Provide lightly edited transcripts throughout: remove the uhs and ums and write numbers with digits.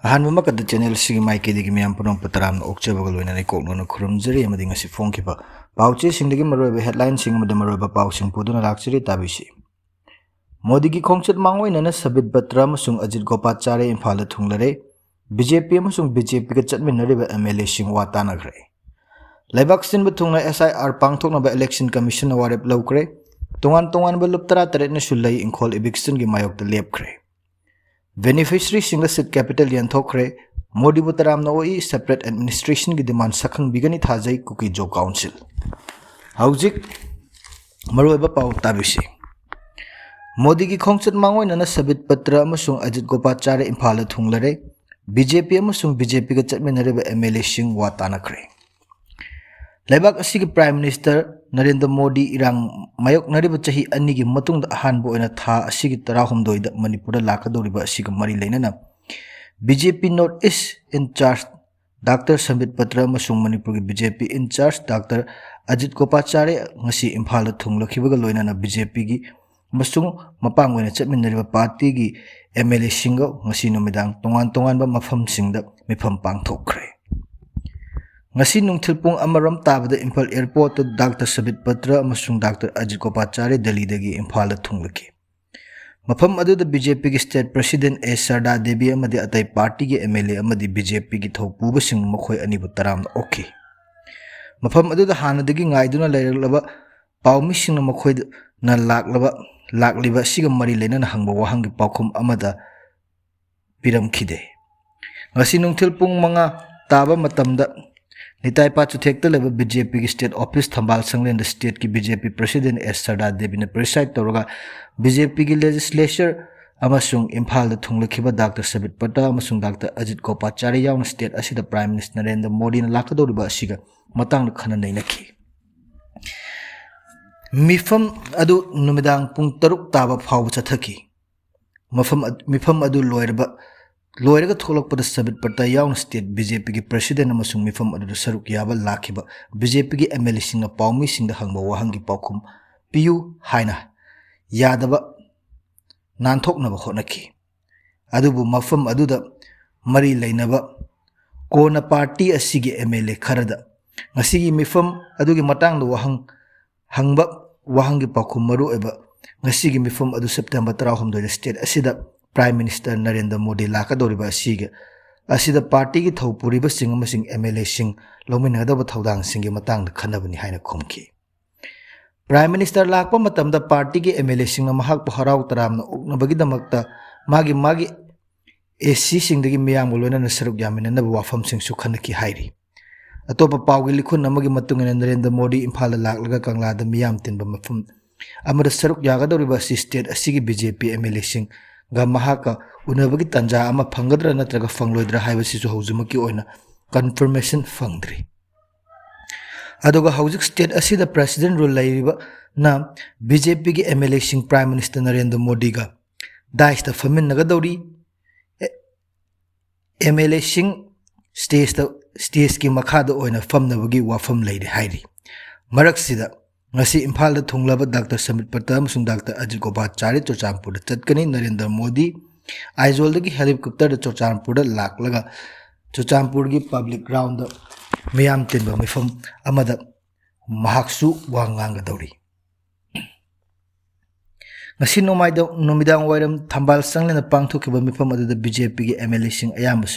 ꯑꯍꯥꯟꯕ ꯃꯀꯗ ꯆꯦꯅꯦꯜ ꯁꯤꯒꯤ ꯃꯥꯏꯀꯩꯗꯒꯤ ꯃꯌꯥꯝ ꯄꯨꯝꯅꯃꯛꯄꯨ ꯇꯔꯥꯝꯅ ꯑꯣꯛꯆꯕꯒ ꯂꯣꯏꯅꯅ ꯀꯣꯛꯅꯅ ꯈꯨꯔꯨꯝꯖꯔꯤ ꯑꯃꯗꯤ ꯉꯁꯤ ꯐꯣꯡꯈꯤꯕ ꯄꯥꯎꯆꯦꯁꯤꯡꯗꯒꯤ ꯃꯔꯨꯑꯣꯏꯕ ꯍꯦꯗꯂꯥꯏꯟꯁꯤꯡ ꯑꯃꯗꯤ ꯃꯔꯨꯑꯣꯏꯕ ꯄꯥꯎꯁꯤꯡ ꯄꯨꯗꯨꯅ ꯂꯥꯛꯆꯔꯤ ꯇꯥꯕꯤꯁꯤ ꯃꯣꯗꯤꯒꯤ ꯈꯣꯡꯆꯠ ꯃꯥꯡꯑꯣꯏꯅꯅ ꯁꯕꯤꯠ ꯕꯇ꯭ꯔ ꯑꯃꯁꯨꯡ ꯑꯖꯤꯠ ꯒꯣꯄꯥꯆꯥꯔꯦ ꯏꯝꯐꯥꯜꯗ ꯊꯨꯡꯂꯔꯦ ꯕꯤꯖꯦꯄꯤ ꯑꯃꯁꯨꯡ ꯕꯤꯖꯦꯄꯤꯒ ꯆꯠꯃꯤꯟꯅꯔꯤꯕ ꯑꯦꯝꯑꯦꯜꯑꯦꯁꯤꯡ ꯋꯥ ꯇꯥꯟꯅꯈ꯭ꯔꯦ ꯂꯩꯕꯥꯛ ꯁꯤꯟꯕ ꯊꯨꯡꯅ SIR ꯄꯥꯡꯊꯣꯛꯅꯕ ꯏꯂꯦꯛꯁꯟ ꯀꯃꯤꯁꯟꯅ ꯋꯥꯔꯦꯞ ꯂꯧꯈ꯭ꯔꯦ ꯇꯣꯉꯥꯟꯕ ꯂꯨꯞ 18ꯅꯁꯨ ꯂꯩ ꯏꯪꯈꯣꯜ ꯏꯕꯤꯛꯁꯟꯒꯤ ꯃꯥꯌꯣꯛꯇ ꯂꯦꯞꯈ꯭ꯔꯦ ꯕꯦꯅꯤꯐꯤꯁꯔꯤꯁꯤꯡꯗ ꯁꯤꯠ ꯀꯦꯄꯤꯇꯦꯜ ꯌꯦꯟꯊꯣꯛꯈ꯭ꯔꯦ ꯃꯣꯗꯤꯕꯨ ꯇꯔꯥꯝꯅ ꯑꯣꯏ ꯁꯦꯄꯔꯦꯠ ꯑꯦꯗꯃꯤꯅꯤꯁꯇ꯭रेशनꯒꯤ ꯗꯤꯃꯥꯟ ꯁꯛꯈꯪꯕꯤꯒꯅꯤ ꯊꯥꯖꯩ ꯀꯨꯀꯤ ꯖꯣꯕ ꯀꯥꯎꯟꯁꯤꯜ ꯍꯧꯖꯤꯛ ꯃꯔꯨꯑꯣꯏꯕ ꯄꯥꯎ ꯇꯥꯕꯤꯁꯤ ꯃꯣꯗꯤꯒꯤ ꯈꯣꯡꯆꯠ ꯃꯥꯡꯑꯣꯏꯅꯅ ꯁꯕꯤꯠ ꯄꯇ꯭ꯔ ꯑꯃꯁꯨꯡ ꯑꯖꯤꯠ ꯒꯣꯄꯥꯆꯥꯔꯦ ꯏꯝꯐꯥꯜꯗ ꯊꯨꯡꯂꯔꯦ ꯕꯤꯖꯦꯄꯤ ꯑꯃꯁꯨꯡ ꯕꯤꯖꯦꯄꯤꯒ ꯆꯠꯃꯤꯟꯅꯔꯤꯕ MLAꯁꯤꯡ ꯋꯥ ꯇꯥꯟꯅꯈ꯭ꯔꯦ ꯂꯩꯕꯥꯛ ꯑꯁꯤꯒꯤ ꯄ꯭ꯔꯥꯏꯝ ꯃꯤꯅꯤꯁꯇꯔ ꯅꯔꯦꯟद्र ꯃꯣꯗꯤ ꯏꯔꯥꯡ ꯃꯥꯌꯣꯛꯅꯔꯤꯕ ꯆꯍꯤ 2ꯒꯤ ꯃꯇꯨꯡꯗ ꯑꯍꯥꯟꯕ ꯑꯣꯏꯅ ꯊꯥ ꯑꯁꯤꯒꯤ 19ꯗ ꯃꯅꯤꯄꯨꯔꯗ ꯂꯥꯛꯀꯗꯧꯔꯤꯕ ꯑꯁꯤꯒ ꯃꯔꯤ ꯂꯩꯅꯅ BJP North East Incharge Dr. Sambit Patra amasung Manipur BJP Incharge Dr. Ajit Gopachare ngasi Imphal thunglakibaga loinana BJP gi masung mapang oina chatminnariba party gi MLA singa ngasi numidang tongan ba mafam singda mifam pangthokre ngasi nungthil pung amaram tabada Imphal Airport to Dr. Sambit Patra amasung Dr. Ajit Gopachare Delhi dagi Imphal thunglaki मफम अदुद BJP की state president ए सरदा देवी अमदी अतै party के MLA अमदी BJP की थौपुबसिंग मखोय अनिबु तराम okay मफम अदुद हानदगी गाइदुना लेरलबा पाउमिसिंग मखोय न लाकलिबा सिगम मरी लेना हंगबा वहांगी पाउखुम अमदा पिरमखिदे ngasi nungthil pung manga taba matamda Nitai पाचु थेक्ता लेबा BJP की स्टेट ऑफिस थंबाल संगलेन स्टेट की BJP president S Sarda Devi ने प्रिसाइड तौरगा BJP की लेजिस्लेचर अमसुंग इम्फाल थुंगलखिबा डॉक्टर सबित पट्टा अमसुंग डॉक्टर अजित गोपाचार्य याउन स्टेट असिदा प्राइम मिनिस्टर नरेंद्र मोदी ने लाकदौरिबा असिगा मतांग खना नैनखि मिफम अदु नुमिदांग पुंग 6 ताबा फाव चथखि मिफम अदु लोयरगा थोलकपदा सबित पट्टा याउन स्टेट BJP की प्रेसिडेंट अमसुंग मिफम अदु सरुक याबा लाखिबा BJP की MLA सिंग पाउमी सिंग हंगबा वहांगी पाउखुम पियु हाइना यादबा नानथोकनबा होनखि अदुबु मफम अदुदा मरी लेनबा कोना पार्टी असिगी MLA खरदा ngasiगी मिफम अदुगी मतांगदा हंगबा वहांगी पाखुम मरु एबा ngasiगी मिफम अदु सेप्टेम्बर 19 स्टेट असिदा प्राइम मिनिस्टर नरेंद्र मोदी लाकदौरिबा असिदा पार्टी की थौपुरिबा सिंग अमसिंग MLA सिंग लौमिनगदबा थौदांग सिंगी मतांगदा खनबनि हाइना खुमखि प्राइम मिनिस्टर लाकपा मतमदा पार्टी की MLA सिंग महक हराव तरामना उकनबगिदमक्ता मागी AC सिंगदगी मियाम लोइनना सरुक यामिननब वाफम सिंग सुखनकी हाइरी अतोप पावगी लिखुन नमगी मतुंगना नरेंद्र मोदी इम्फाल लाकलगा कंगलादा मियाम तिनबा मफम अमदा सरुक यागदौरिबा स्टेट असिगी BJP MLA सिंग गा महाका उनबगी तंजा अमा फंगद्रा नत्रगा फंगलोइद्रा हाइबसिसु हौजुमकी ओइना कन्फर्मेशन फंगद्री अदुगा हौजिक स्टेट असिदा प्रेसिडेंट रूल लाइरिबा ना BJP की MLA सिंग प्राइम मिनिस्टर नरेंद्र मोदी गा दाइस्ता फमिनगदौरी MLA सिंग स्टेज की मखादा ओइना फमनबगी वाफम लैरे हाइरी मरकसिदा ngasi Imphal da thunglaba Dr. Sambit Patra amasung Dr. Ajit Gopachare Chochanpur da chatkani Narendra Modi Aizol dagi helicopter da Chochanpur da laklaga Chochanpur gi public ground da miyam tinba mifam amada mahaksu wangang dauri ngasi nomidang wairam thambal sanglena pangthokiba mifam adu da BJP gi MLA sing ayamba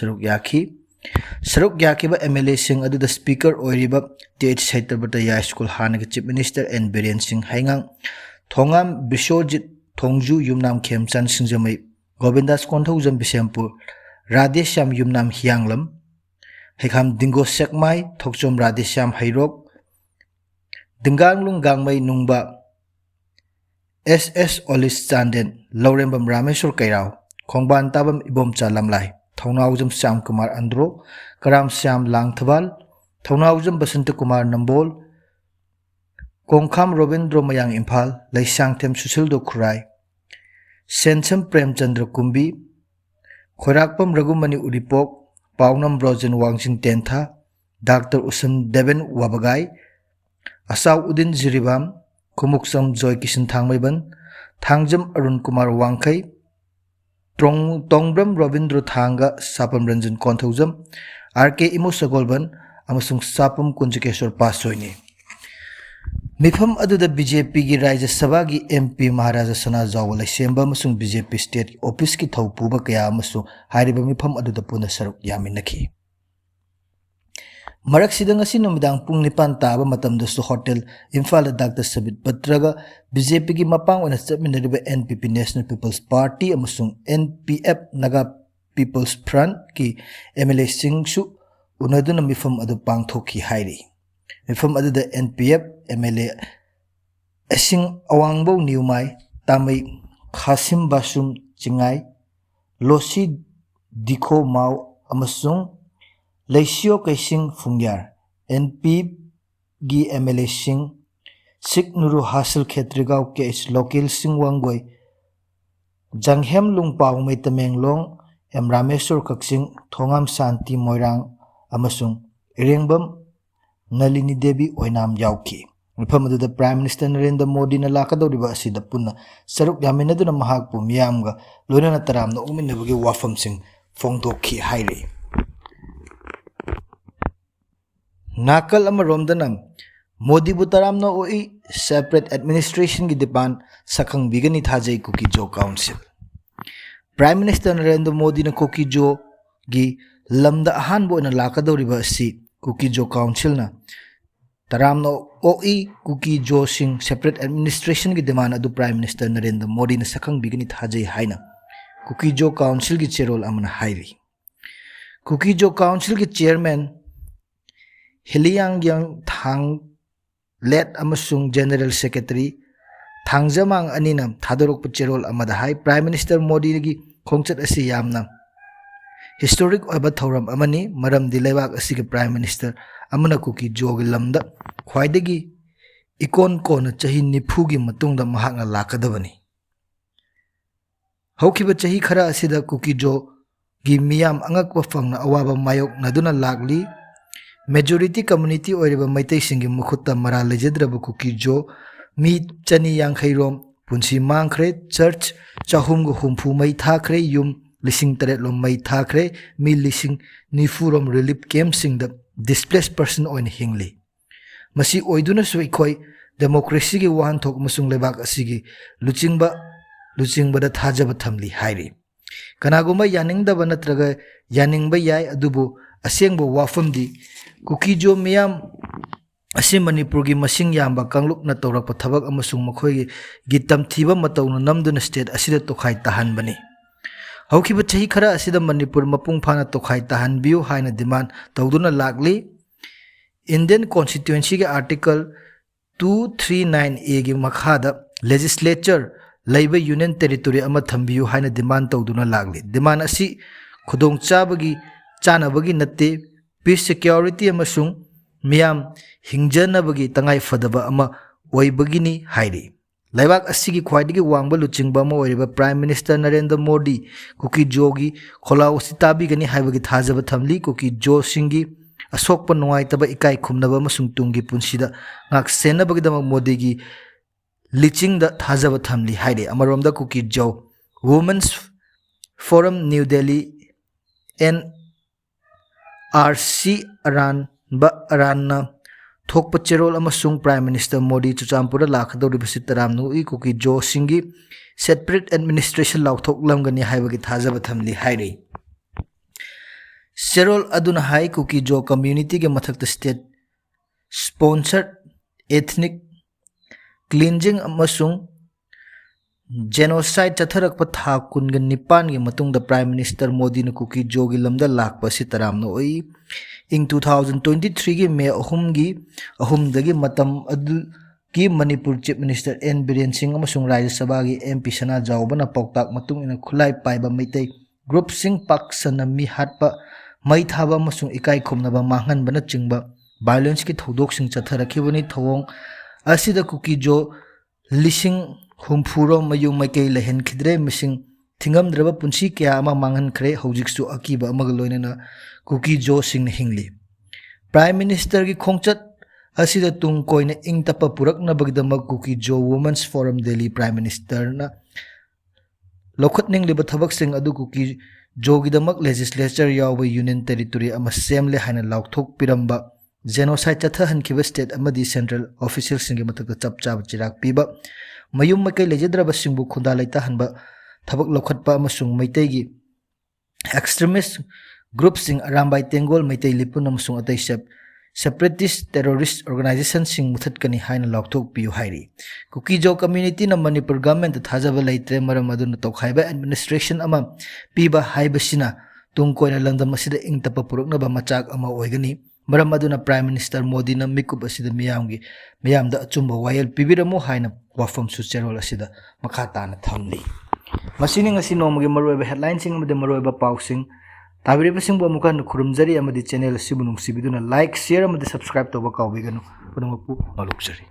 saruk yakiba MLA sing adu da speaker oiriba TH Saitabata Ya School Hanaga Chief Minister N Biren Singh Haingang Thongam Bishojit Thongju Yumnam Khemchan Singjamai Govindas Konthojam Bisempur Radesham Yumnam Hyanglam Hekham Dingo Sekmai Thokchom Radesham Hairok Dinganglung Gangmai Nungba SS Olis Chanden Laurembam Rameshwar Kairao Khongban Tabam Ibomcha Lamlai Thaunaujam Syam Kumar Andro Karam Syam Langthwal Thaunaujam Basanta Kumar Nambol Kongkham Robindro Mayang Imphal Laisangthem Susildo Khurai Sensam Premchandra Kumbi Khorakpam Ragumani Uripok Paunam Brojan Wangsing Tentha Dr. Usam Deven Wabagai Asaw Udin Ziribam Kumuksam Joy Kishan Thangmaiban Thangjam Arun Kumar Wangkai Tongbram Ravindra Thanga Sapam Ranjan Konthaujam RK Imo Sagolban amasung Sapam Kunjakeshwar Pasoini Mifam aduda BJP gi Rajya Sabha gi MP Maharaja Sana Zawala Semba amasung BJP State Office ki thaupuba kaya amasung hariba mifam aduda puna saruk yaminaki Marak sidang ngasi numidang pung nipan taba matamdasu hotel Imphal Dr. Sabit Patraga BJP ki mapang wana chapminariba NPP National People's Party amasung NPF Naga People's Front ki MLA Singsu unaduna mifam adu pangthoki hairi mifam adu da NPF MLA Asing Awangbo Niumai Tamai Khasim Basum Chingai Losi Dikho Mau amasung Laisio Kaising Fungyar NP gi MLA Sing Sik Nuru Hasil Khetrigau ke is local Sing Wangoi Janghem Lungpao Mai Tamenglong M Rameswar Kaksing Thongam Santi Moirang amasung Irengbam Nalini Devi Oinam Yauki mifam aduda Prime Minister Narendra Modi na lakadawriba asida punna saruk yaminaduna mahakpu miyamga loinana taramna uminabagi wafamsing fongdokhi hairi Nakal amaromdanam Modi butaramna oi separate administration gi dipan sakang bigani thajai Kuki Jo Council Prime Minister Narendra Modi na Kuki Jo gi lamda ahanbo na lakadawriba asi Kuki Jo Council na taramna oi Kuki Jo sing separate administration gi demand adu Prime Minister Narendra Modi na sakang bigani thajai haina Kuki Jo Council gi chairol amana hairi Kuki Jo Council gi chairman Hiliang Yang Thang Let amasung General Secretary Thangjamang anina thadorok pcherol amada hai Prime Minister Modi gi khongchat asi yamna historic oiba thoram amani maram dilebak asi gi Prime Minister amana Kuki Jo gi lamda khwaidagi ikon kon chahi nifu gi matungda mahakna lakadabani haukiba chahi khara asida Kuki Jo gi miyam angakwa fangna awaba mayok naduna lagli Majority community oiriba maitai singi mukhutta mara lejedraba Kuki Jo mi chani yankhairom punsi mangkhre church chahum gu humpu mai thakre yum lising taret lom mai thakre mi lising nifurom relief camp sing the displaced person on hingli masi oiduna so ikoi democracy gi wan thok musung lebak asigi luchingba da thajaba thamli hairi kanaguma yaningdaba natraga yaningba yai adubu asengbo wafamdi Kuki Jo miyam asi Manipur gi masing yamba kangluk na tawrakpa thabak amasung makhoi gi tamthiba matawna namduna state asida tokhai tahan bani haukiba chahi khara asida Manipur mapung phana tokhai tahan biu haina demand tawduna lagli Indian Constituency gi article 239A gi makhada legislature laiba union territory ama thambiu haina demand tawduna lagli demand asi khudong chabagi chanabagi natte peace security amasung miyam hingjanabagi tangai fadaba ama oibagini hairi laibak asigi khwaidigi wangba luchingba ama oiriba Prime Minister Narendra Modi Kuki Jo gi kholaw sitabi gani haibagi thajaba thamli Kuki Jo singi asokpa nungai taba ikai khumnaba amasung tungi punsida ngak senabagi dama Modi gi liching da thajaba thamli hairi amaromda Kuki Jo Women's Forum New Delhi RC Aranna Thokpa Cherol amasung Prime Minister Modi Chuchampura lakadori basitaram nu I Kuki Jo singi separate administration lauthok lamgani haibagi thajaba thamli hairi Cherol aduna hai Kuki Jo community ge mathakta state sponsored ethnic cleansing amasung genocide chatharakpa tha kunga nipan gi matungda Prime Minister Modi na Kuki Jo gi lamda lakpa sitaram no oi ing 2023 gi May ahum dagi matam adu ki Manipur Chief Minister N Biren Singh amasung Rajya Sabha gi MP Sana Jawbana pauktak matung ina khulai paiba maitai group sing paksana mi hatpa mai thaba amasung ikai khumnaba manghan bana chingba violence ki thodok sing chatharakhibani thawong asida Kuki Jo lising Humpuro mayu maikei lehen khidre mising thingam draba punsi kya ama mangan khre hojiksu akiba amagloina na Kuki Jo sing hingli Prime Minister gi khongchat asida tung koina ingtapa purak na bagdama Kuki Jo Women's Forum Delhi Prime Minister na लौखटनिंगलिबा थबकसिंग अदु cookie जोगिदमक legislature यावबा union territory अमा सेमले हाइना लाउथोक पिरंबा genocide चथहनखिबा state अमदी central official सिंगे मतक चप चाब चिराक पीबा मयुम मकै लेजद्रबा सिंबु खुंदा लेता हनबा थबक लौखटपा अमसुंग मैतैगी extremist group सिंग अरामबाई तेंगोल मैतै लिपुन अमसुंग अतै separatist terrorist organisation सिंग मुथतकनी हाइना लाउथोक PU हाइरी Kuki-Zo community न Manipur government थाजब लेत्रे मरम अदुन तोखाइबा administration अमा पीबा हाइबसिना तुंग कोइना लंदम असिदा इंगतप पुरुकनबा मचाक अमा ओइगनी मरम अदुना प्राइम मिनिस्टर मोदी न मिकुप असिदा मियामदा अचुंबा वायल पिबिरमो हाइना वाफम सुचेरोल असिदा मखा ताना थमली मसिनी ngasi नोमगे मरोइबा हेडलाइन सिंग अमदे मरोइबा पाउसिंग ताबिरिबसिंग अमुका खुरुमजरी अमदि चैनल सिबु नुंसिबिदुना लाइक शेयर अमदि सब्सक्राइब तोबा काउबिगनु पुनमपु मलुकजरी।